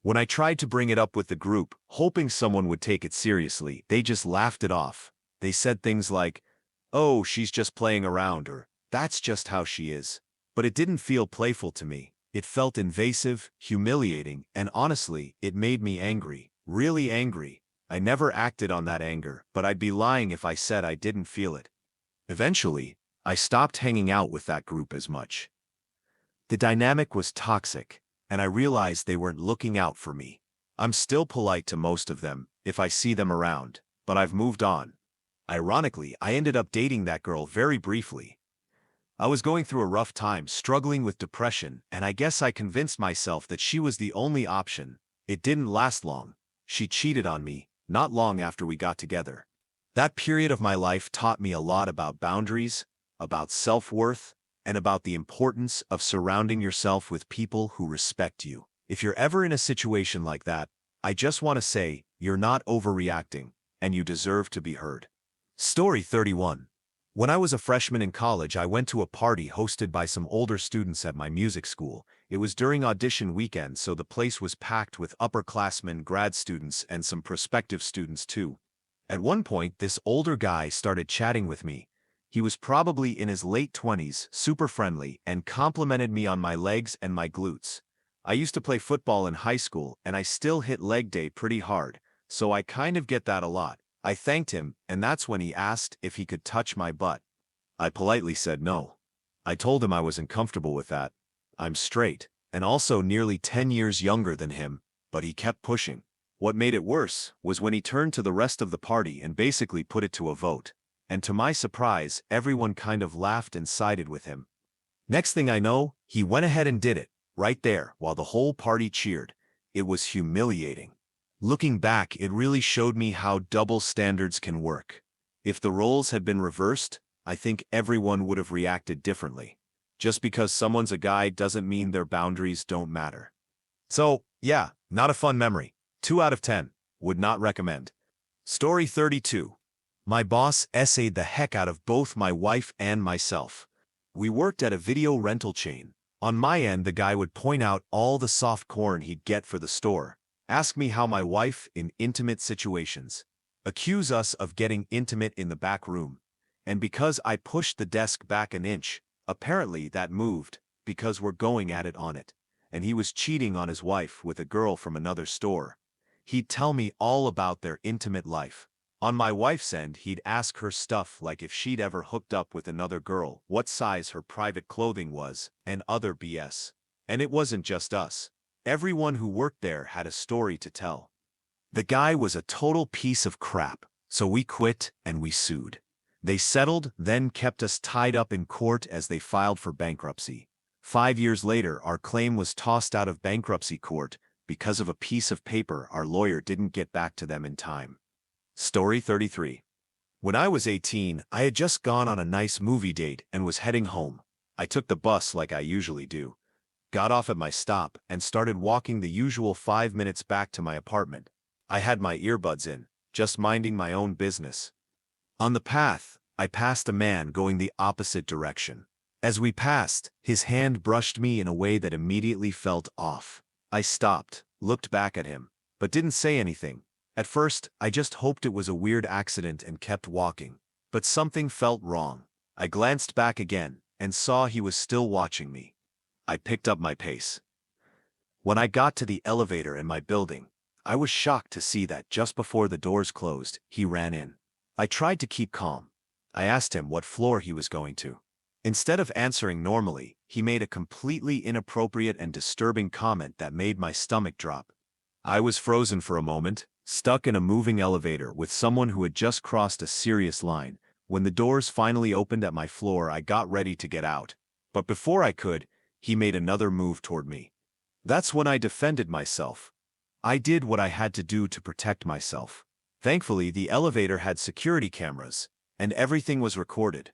Speaker 1: When I tried to bring it up with the group, hoping someone would take it seriously, they just laughed it off. They said things like, "Oh, she's just playing around," or "That's just how she is." But it didn't feel playful to me. It felt invasive, humiliating, and honestly, it made me angry. Really angry. I never acted on that anger, but I'd be lying if I said I didn't feel it. Eventually, I stopped hanging out with that group as much. The dynamic was toxic, and I realized they weren't looking out for me. I'm still polite to most of them if I see them around, but I've moved on. Ironically, I ended up dating that girl very briefly. I was going through a rough time, struggling with depression, and I guess I convinced myself that she was the only option. It didn't last long. She cheated on me, not long after we got together. That period of my life taught me a lot about boundaries, about self-worth, and about the importance of surrounding yourself with people who respect you. If you're ever in a situation like that, I just want to say, you're not overreacting, and you deserve to be heard. Story 31. When I was a freshman in college, I went to a party hosted by some older students at my music school. It was during audition weekend, so the place was packed with upperclassmen, grad students, and some prospective students too. At one point, this older guy started chatting with me. He was probably in his late 20s, super friendly, and complimented me on my legs and my glutes. I used to play football in high school, and I still hit leg day pretty hard, so I kind of get that a lot. I thanked him, and that's when he asked if he could touch my butt. I politely said no. I told him I wasn't comfortable with that. I'm straight, and also nearly 10 years younger than him, but he kept pushing. What made it worse was when he turned to the rest of the party and basically put it to a vote. And to my surprise, everyone kind of laughed and sided with him. Next thing I know, he went ahead and did it, right there, while the whole party cheered. It was humiliating. Looking back, it really showed me how double standards can work. If the roles had been reversed, I think everyone would have reacted differently. Just because someone's a guy doesn't mean their boundaries don't matter. So, yeah, not a fun memory. 2 out of 10. Would not recommend. Story 32. My boss essayed the heck out of both my wife and myself. We worked at a video rental chain. On my end, the guy would point out all the soft corn he'd get for the store, ask me how my wife in intimate situations, accuse us of getting intimate in the back room. And because I pushed the desk back an inch, apparently that moved, because we're going at it on it. And he was cheating on his wife with a girl from another store. He'd tell me all about their intimate life. On my wife's end, he'd ask her stuff like if she'd ever hooked up with another girl, what size her private clothing was, and other BS. And it wasn't just us. Everyone who worked there had a story to tell. The guy was a total piece of crap, so we quit and we sued. They settled, then kept us tied up in court as they filed for bankruptcy. 5 years later, our claim was tossed out of bankruptcy court because of a piece of paper our lawyer didn't get back to them in time. Story 33. When I was 18, I had just gone on a nice movie date and was heading home. I took the bus like I usually do, got off at my stop, and started walking the usual 5 minutes back to my apartment. I had my earbuds in, just minding my own business. On the path, I passed a man going the opposite direction. As we passed, his hand brushed me in a way that immediately felt off. I stopped, looked back at him, but didn't say anything. At first, I just hoped it was a weird accident and kept walking. But something felt wrong. I glanced back again and saw he was still watching me. I picked up my pace. When I got to the elevator in my building, I was shocked to see that just before the doors closed, he ran in. I tried to keep calm. I asked him what floor he was going to. Instead of answering normally, he made a completely inappropriate and disturbing comment that made my stomach drop. I was frozen for a moment, stuck in a moving elevator with someone who had just crossed a serious line. When the doors finally opened at my floor, I got ready to get out. But before I could, he made another move toward me. That's when I defended myself. I did what I had to do to protect myself. Thankfully, the elevator had security cameras, and everything was recorded.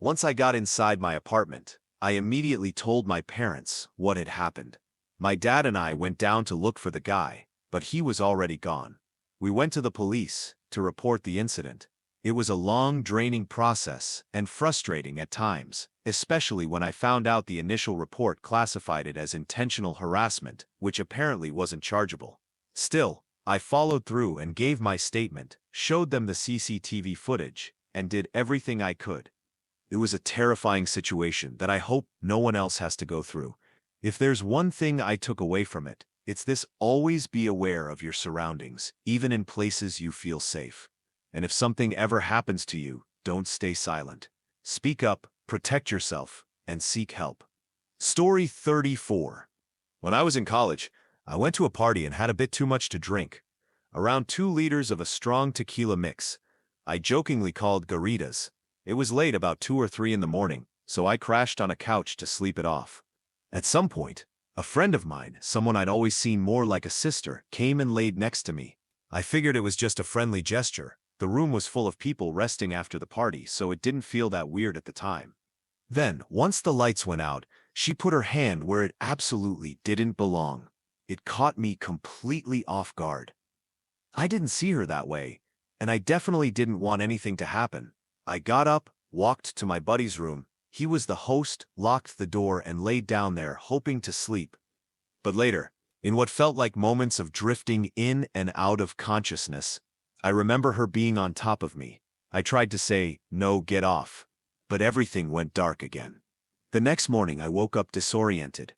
Speaker 1: Once I got inside my apartment, I immediately told my parents what had happened. My dad and I went down to look for the guy, but he was already gone. We went to the police to report the incident. It was a long, draining process and frustrating at times, especially when I found out the initial report classified it as intentional harassment, which apparently wasn't chargeable. Still, I followed through and gave my statement, showed them the CCTV footage, and did everything I could. It was a terrifying situation that I hope no one else has to go through. If there's one thing I took away from it, it's this: always be aware of your surroundings, even in places you feel safe. And if something ever happens to you, don't stay silent. Speak up, protect yourself, and seek help. Story 34. When I was in college, I went to a party and had a bit too much to drink. Around 2 liters of a strong tequila mix. I jokingly called Garritas. It was late, about 2 or 3 in the morning, so I crashed on a couch to sleep it off. At some point, a friend of mine, someone I'd always seen more like a sister, came and laid next to me. I figured it was just a friendly gesture. The room was full of people resting after the party, so it didn't feel that weird at the time. Then, once the lights went out, she put her hand where it absolutely didn't belong. It caught me completely off guard. I didn't see her that way, and I definitely didn't want anything to happen. I got up, walked to my buddy's room. He was the host, locked the door, and laid down there, hoping to sleep. But later, in what felt like moments of drifting in and out of consciousness, I remember her being on top of me. I tried to say, "No, get off," but everything went dark again. The next morning I woke up disoriented,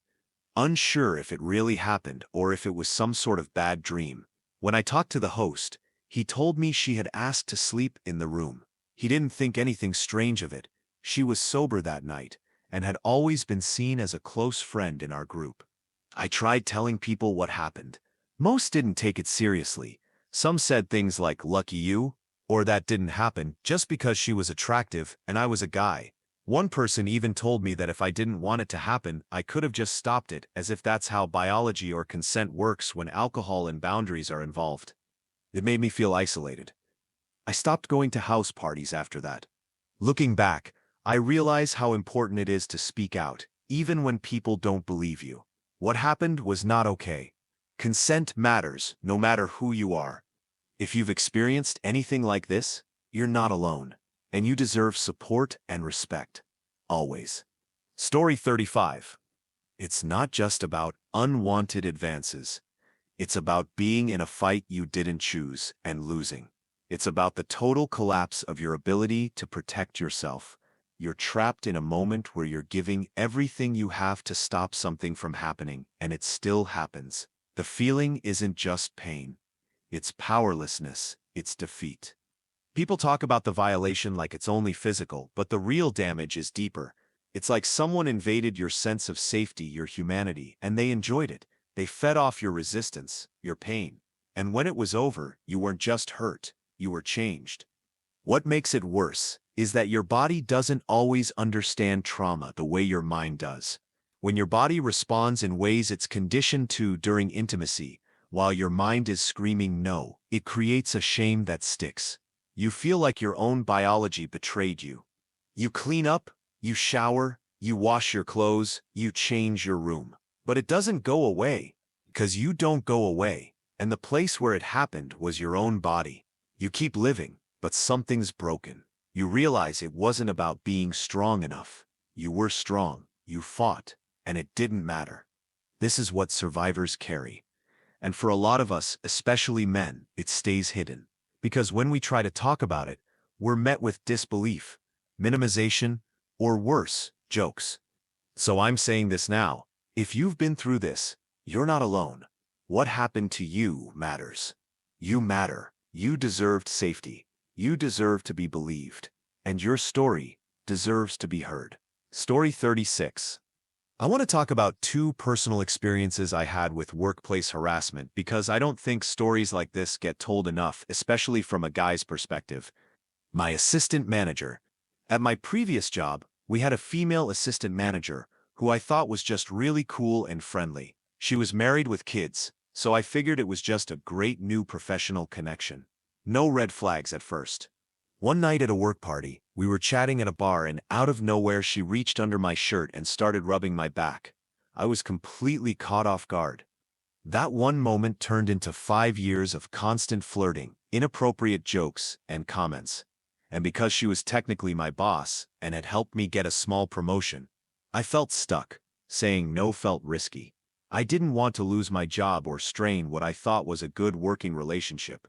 Speaker 1: unsure if it really happened or if it was some sort of bad dream. When I talked to the host, he told me she had asked to sleep in the room. He didn't think anything strange of it. She was sober that night and had always been seen as a close friend in our group. I tried telling people what happened. Most didn't take it seriously. Some said things like, "Lucky you," or "that didn't happen," just because she was attractive and I was a guy. One person even told me that if I didn't want it to happen, I could have just stopped it, as if that's how biology or consent works when alcohol and boundaries are involved. It made me feel isolated. I stopped going to house parties after that. Looking back, I realize how important it is to speak out, even when people don't believe you. What happened was not okay. Consent matters, no matter who you are. If you've experienced anything like this, you're not alone, and you deserve support and respect. Always. Story 35. It's not just about unwanted advances. It's about being in a fight you didn't choose and losing. It's about the total collapse of your ability to protect yourself. You're trapped in a moment where you're giving everything you have to stop something from happening, and it still happens. The feeling isn't just pain. It's powerlessness. It's defeat. People talk about the violation like it's only physical, but the real damage is deeper. It's like someone invaded your sense of safety, your humanity, and they enjoyed it. They fed off your resistance, your pain. And when it was over, you weren't just hurt. You were changed. What makes it worse is that your body doesn't always understand trauma the way your mind does. When your body responds in ways it's conditioned to during intimacy, while your mind is screaming no, it creates a shame that sticks. You feel like your own biology betrayed you. You clean up, you shower, you wash your clothes, you change your room. But it doesn't go away, because you don't go away, and the place where it happened was your own body. You keep living, but something's broken. You realize it wasn't about being strong enough. You were strong, you fought, and it didn't matter. This is what survivors carry. And for a lot of us, especially men, it stays hidden. Because when we try to talk about it, we're met with disbelief, minimization, or worse, jokes. So I'm saying this now. If you've been through this, you're not alone. What happened to you matters. You matter. You deserved safety. You deserve to be believed. And your story deserves to be heard. Story 36. I want to talk about two personal experiences I had with workplace harassment because I don't think stories like this get told enough, especially from a guy's perspective. My assistant manager. At my previous job, we had a female assistant manager who I thought was just really cool and friendly. She was married with kids, so I figured it was just a great new professional connection. No red flags at first. One night at a work party, we were chatting at a bar and out of nowhere she reached under my shirt and started rubbing my back. I was completely caught off guard. That one moment turned into 5 years of constant flirting, inappropriate jokes, and comments. And because she was technically my boss and had helped me get a small promotion, I felt stuck. Saying no felt risky. I didn't want to lose my job or strain what I thought was a good working relationship.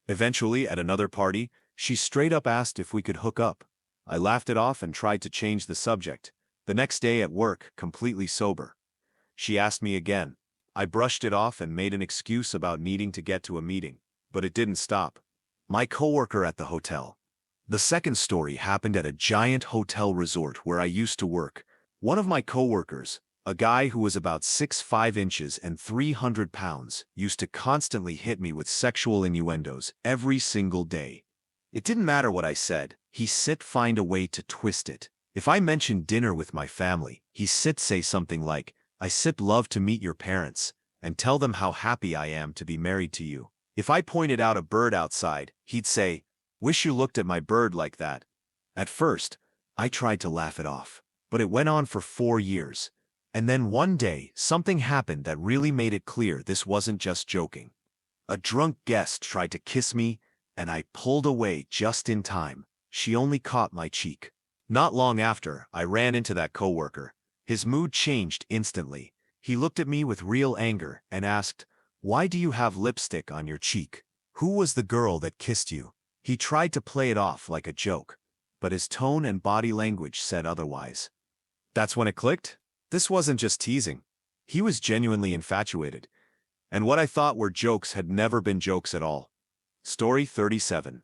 Speaker 1: Eventually, at another party, she straight up asked if we could hook up. I laughed it off and tried to change the subject. The next day at work, completely sober, she asked me again. I brushed it off and made an excuse about needing to get to a meeting, but it didn't stop. My coworker at the hotel. The second story happened at a giant hotel resort where I used to work. One of my coworkers, a guy who was about 6'5" and 300 pounds, used to constantly hit me with sexual innuendos every single day. It didn't matter what I said, he'd find a way to twist it. If I mentioned dinner with my family, he'd say something like, "I love to meet your parents, and tell them how happy I am to be married to you." If I pointed out a bird outside, he'd say, "Wish you looked at my bird like that." At first, I tried to laugh it off, but it went on for 4 years. And then one day, something happened that really made it clear this wasn't just joking. A drunk guest tried to kiss me, and I pulled away just in time. She only caught my cheek. Not long after, I ran into that coworker. His mood changed instantly. He looked at me with real anger and asked, "Why do you have lipstick on your cheek? Who was the girl that kissed you?" He tried to play it off like a joke, but his tone and body language said otherwise. That's when it clicked. This wasn't just teasing. He was genuinely infatuated. And what I thought were jokes had never been jokes at all. Story 37.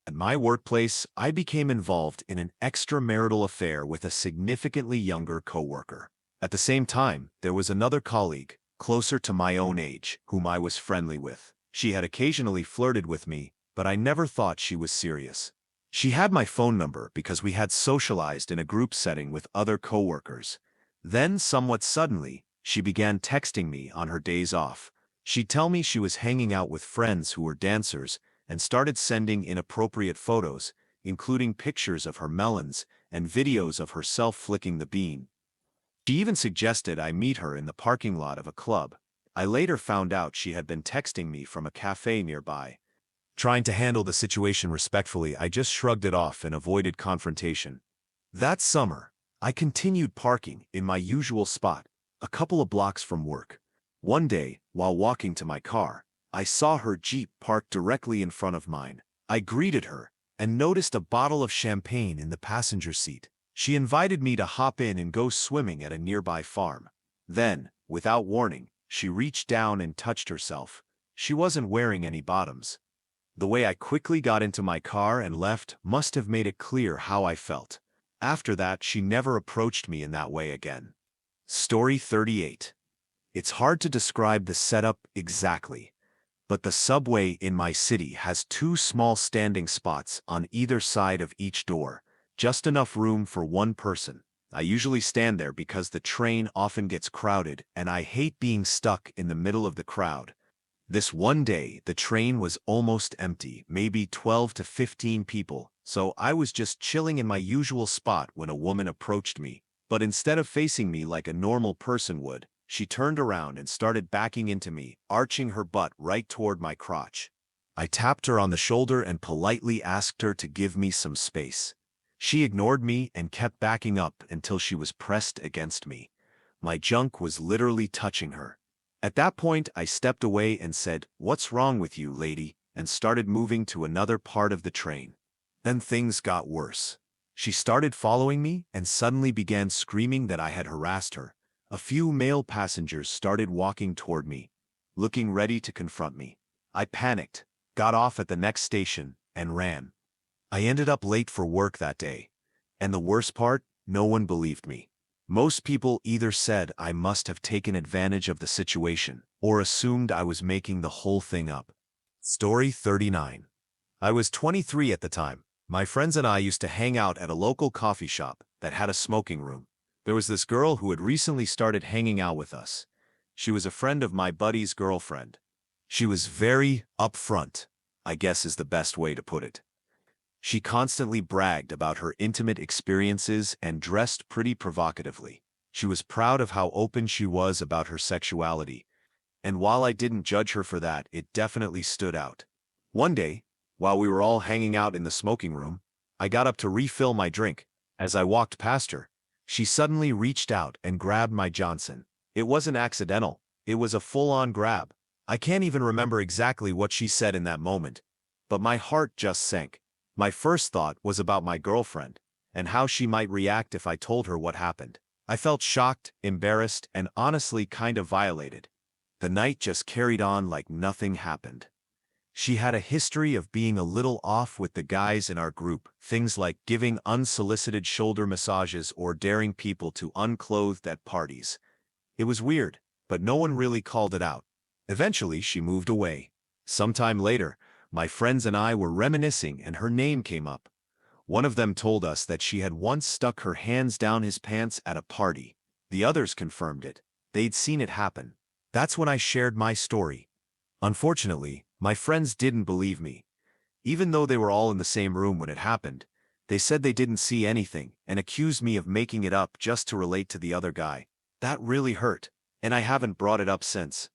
Speaker 1: At my workplace, I became involved in an extramarital affair with a significantly younger coworker. At the same time, there was another colleague, closer to my own age, whom I was friendly with. She had occasionally flirted with me, but I never thought she was serious. She had my phone number because we had socialized in a group setting with other coworkers. Then, somewhat suddenly, she began texting me on her days off. She'd tell me she was hanging out with friends who were dancers and started sending inappropriate photos, including pictures of her melons and videos of herself flicking the bean. She even suggested I meet her in the parking lot of a club. I later found out she had been texting me from a cafe nearby. Trying to handle the situation respectfully, I just shrugged it off and avoided confrontation. That summer, I continued parking in my usual spot, a couple of blocks from work. One day, while walking to my car, I saw her Jeep parked directly in front of mine. I greeted her and noticed a bottle of champagne in the passenger seat. She invited me to hop in and go swimming at a nearby farm. Then, without warning, she reached down and touched herself. She wasn't wearing any bottoms. The way I quickly got into my car and left must have made it clear how I felt. After that, she never approached me in that way again. Story 38. It's hard to describe the setup exactly, but the subway in my city has 2 small standing spots on either side of each door, just enough room for one person. I usually stand there because the train often gets crowded and I hate being stuck in the middle of the crowd. This one day, the train was almost empty, maybe 12 to 15 people, so I was just chilling in my usual spot when a woman approached me. But instead of facing me like a normal person would, she turned around and started backing into me, arching her butt right toward my crotch. I tapped her on the shoulder and politely asked her to give me some space. She ignored me and kept backing up until she was pressed against me. My junk was literally touching her. At that point, I stepped away and said, "What's wrong with you, lady?" and started moving to another part of the train. Then things got worse. She started following me and suddenly began screaming that I had harassed her. A few male passengers started walking toward me, looking ready to confront me. I panicked, got off at the next station, and ran. I ended up late for work that day. And the worst part, no one believed me. Most people either said I must have taken advantage of the situation or assumed I was making the whole thing up. Story 39. I was 23 at the time. My friends and I used to hang out at a local coffee shop that had a smoking room. There was this girl who had recently started hanging out with us. She was a friend of my buddy's girlfriend. She was very upfront, I guess is the best way to put it. She constantly bragged about her intimate experiences and dressed pretty provocatively. She was proud of how open she was about her sexuality, and while I didn't judge her for that, it definitely stood out. One day, while we were all hanging out in the smoking room, I got up to refill my drink. As I walked past her, she suddenly reached out and grabbed my Johnson. It wasn't accidental, it was a full-on grab. I can't even remember exactly what she said in that moment, but my heart just sank. My first thought was about my girlfriend and how she might react if I told her what happened. I felt shocked, embarrassed, and honestly kind of violated. The night just carried on like nothing happened. She had a history of being a little off with the guys in our group, things like giving unsolicited shoulder massages or daring people to unclothed at parties. It was weird, but no one really called it out. Eventually, she moved away. Sometime later, my friends and I were reminiscing and her name came up. One of them told us that she had once stuck her hands down his pants at a party. The others confirmed it. They'd seen it happen. That's when I shared my story. Unfortunately, my friends didn't believe me. Even though they were all in the same room when it happened, they said they didn't see anything and accused me of making it up just to relate to the other guy. That really hurt, and I haven't brought it up since.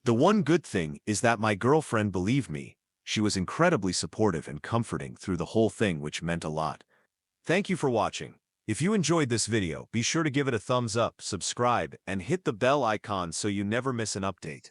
Speaker 1: The one good thing is that my girlfriend believed me. She was incredibly supportive and comforting through the whole thing, which meant a lot. Thank you for watching. If you enjoyed this video, be sure to give it a thumbs up, subscribe, and hit the bell icon so you never miss an update.